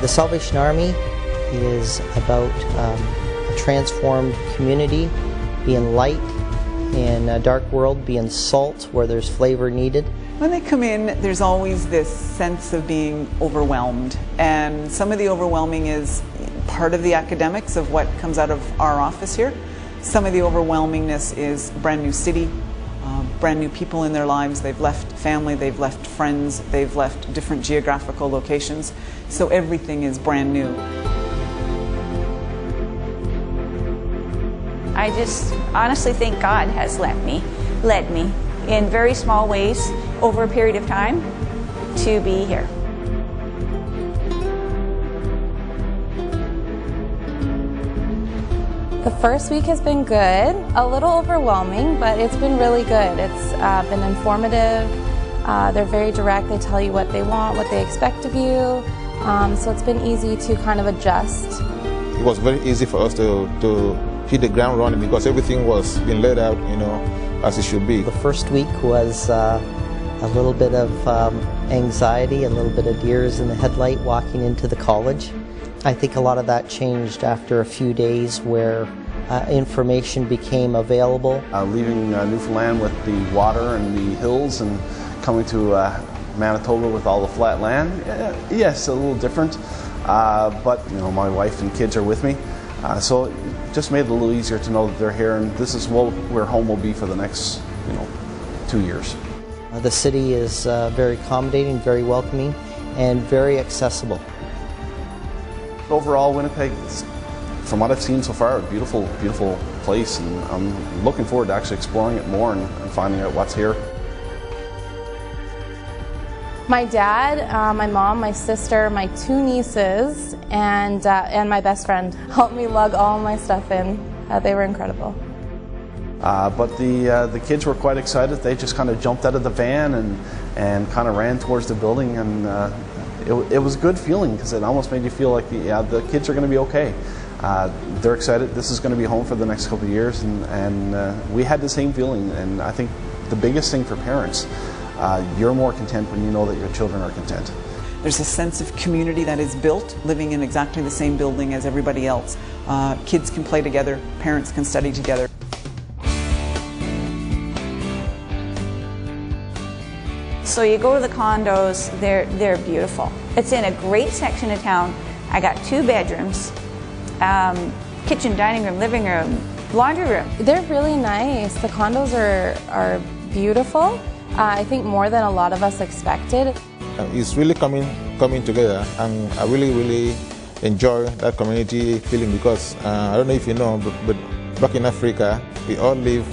The Salvation Army is about a transformed community, being light in a dark world, being salt where there's flavor needed. When they come in, there's always this sense of being overwhelmed, and some of the overwhelming is part of the academics of what comes out of our office here. Some of the overwhelmingness is brand new city, brand new people in their lives. They've left family, they've left friends, they've left different geographical locations, so everything is brand new. I just honestly think God has led me in very small ways over a period of time to be here. The first week has been good, a little overwhelming, but it's been really good. It's been informative, they're very direct, they tell you what they want, what they expect of you, so it's been easy to kind of adjust. It was very easy for us to hit the ground running because everything was being laid out, as it should be. The first week was a little bit of anxiety, a little bit of deers in the headlight walking into the college. I think a lot of that changed after a few days where information became available. Leaving Newfoundland with the water and the hills and coming to Manitoba with all the flat land, yes, a little different, but my wife and kids are with me, so it just made it a little easier to know that they're here, and this is where home will be for the next 2 years. The city is very accommodating, very welcoming, and very accessible. Overall, Winnipeg, from what I've seen so far, a beautiful, beautiful place, and I'm looking forward to actually exploring it more and finding out what's here. My dad, my mom, my sister, my 2 nieces, and my best friend helped me lug all my stuff in. They were incredible. But the kids were quite excited. They just kind of jumped out of the van and kind of ran towards the building, and it was a good feeling because it almost made you feel like the kids are going to be okay. They're excited. This is going to be home for the next couple of years, and we had the same feeling. And I think the biggest thing for parents, you're more content when you know that your children are content. There's a sense of community that is built, living in exactly the same building as everybody else. Kids can play together, parents can study together. So you go to the condos, they're beautiful. It's in a great section of town. I got 2 bedrooms, kitchen, dining room, living room, laundry room. They're really nice. The condos are beautiful. I think more than a lot of us expected. It's really coming together, and I really enjoy that community feeling because I don't know if you know, but back in Africa, we all live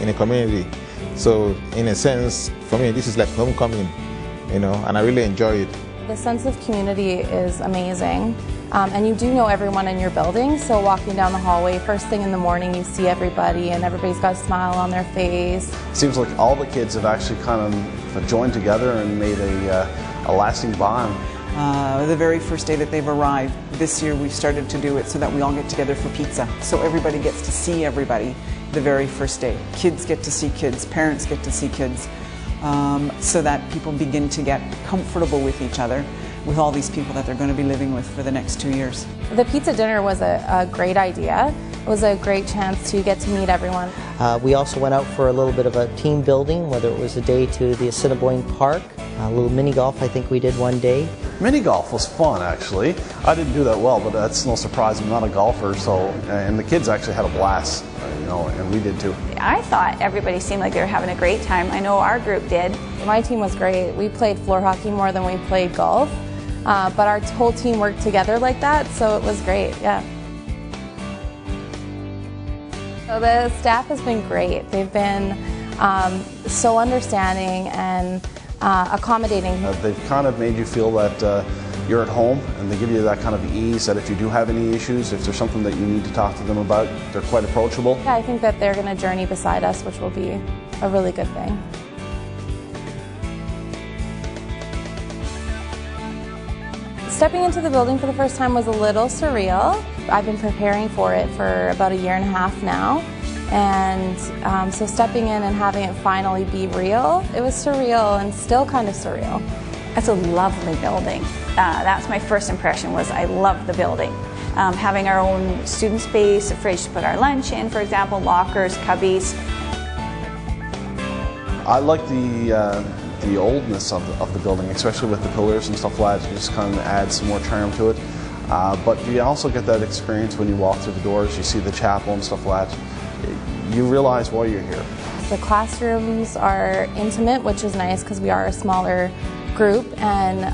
in a community. So in a sense, for me, this is like homecoming, and I really enjoy it. The sense of community is amazing, and you do know everyone in your building, so walking down the hallway, first thing in the morning, you see everybody, and everybody's got a smile on their face. It seems like all the kids have actually kind of joined together and made a lasting bond. The very first day that they've arrived, this year we've started to do it so that we all get together for pizza. So everybody gets to see everybody the very first day. Kids get to see kids, parents get to see kids, so that people begin to get comfortable with each other, with all these people that they're going to be living with for the next 2 years. The pizza dinner was a great idea. It was a great chance to get to meet everyone. We also went out for a little bit of a team building, whether it was a day to the Assiniboine Park, a little mini golf I think we did one day. Mini golf was fun, actually. I didn't do that well, but that's no surprise. I'm not a golfer, and the kids actually had a blast, and we did too. I thought everybody seemed like they were having a great time. I know our group did. My team was great. We played floor hockey more than we played golf, but our whole team worked together like that, so it was great, yeah. So the staff has been great. They've been so understanding and accommodating. They've kind of made you feel that you're at home, and they give you that kind of ease that if you do have any issues, if there's something that you need to talk to them about, they're quite approachable. Yeah, I think that they're going to journey beside us, which will be a really good thing. Stepping into the building for the first time was a little surreal. I've been preparing for it for about 1.5 years now, and so stepping in and having it finally be real, it was surreal and still kind of surreal. It's a lovely building. That's my first impression, was I love the building. Having our own student space, a fridge to put our lunch in, for example, lockers, cubbies. I like the oldness of the building, especially with the pillars and stuff like that. It just kind of adds some more charm to it. But you also get that experience when you walk through the doors, you see the chapel and stuff like that. You realize why you're here. The classrooms are intimate, which is nice because we are a smaller group, and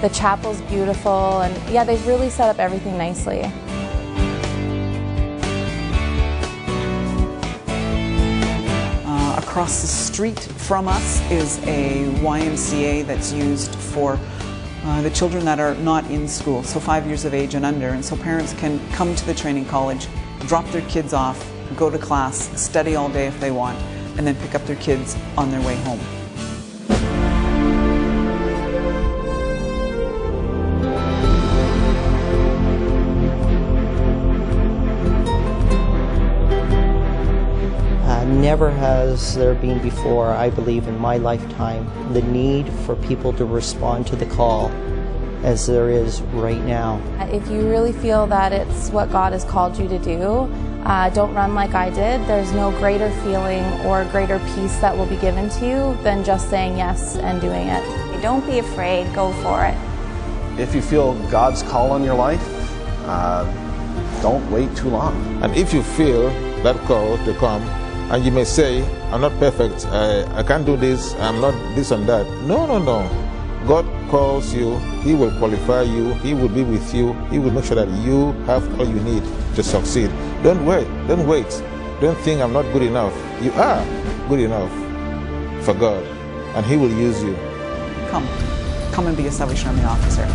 the chapel's beautiful, and yeah, they've really set up everything nicely. Across the street from us is a YMCA that's used for the children that are not in school, so 5 years of age and under, and so parents can come to the training college, drop their kids off, go to class, study all day if they want, and then pick up their kids on their way home. Never has there been before, I believe, in my lifetime, the need for people to respond to the call as there is right now. If you really feel that it's what God has called you to do, don't run like I did. There's no greater feeling or greater peace that will be given to you than just saying yes and doing it. Don't be afraid, go for it. If you feel God's call on your life, don't wait too long. And if you feel that call to come, and you may say, I'm not perfect, I can't do this, I'm not this and that. No, no, no. God calls you, He will qualify you, He will be with you, He will make sure that you have all you need to succeed. Don't wait, don't wait. Don't think I'm not good enough. You are good enough for God, and He will use you. Come and be a Salvation Army officer.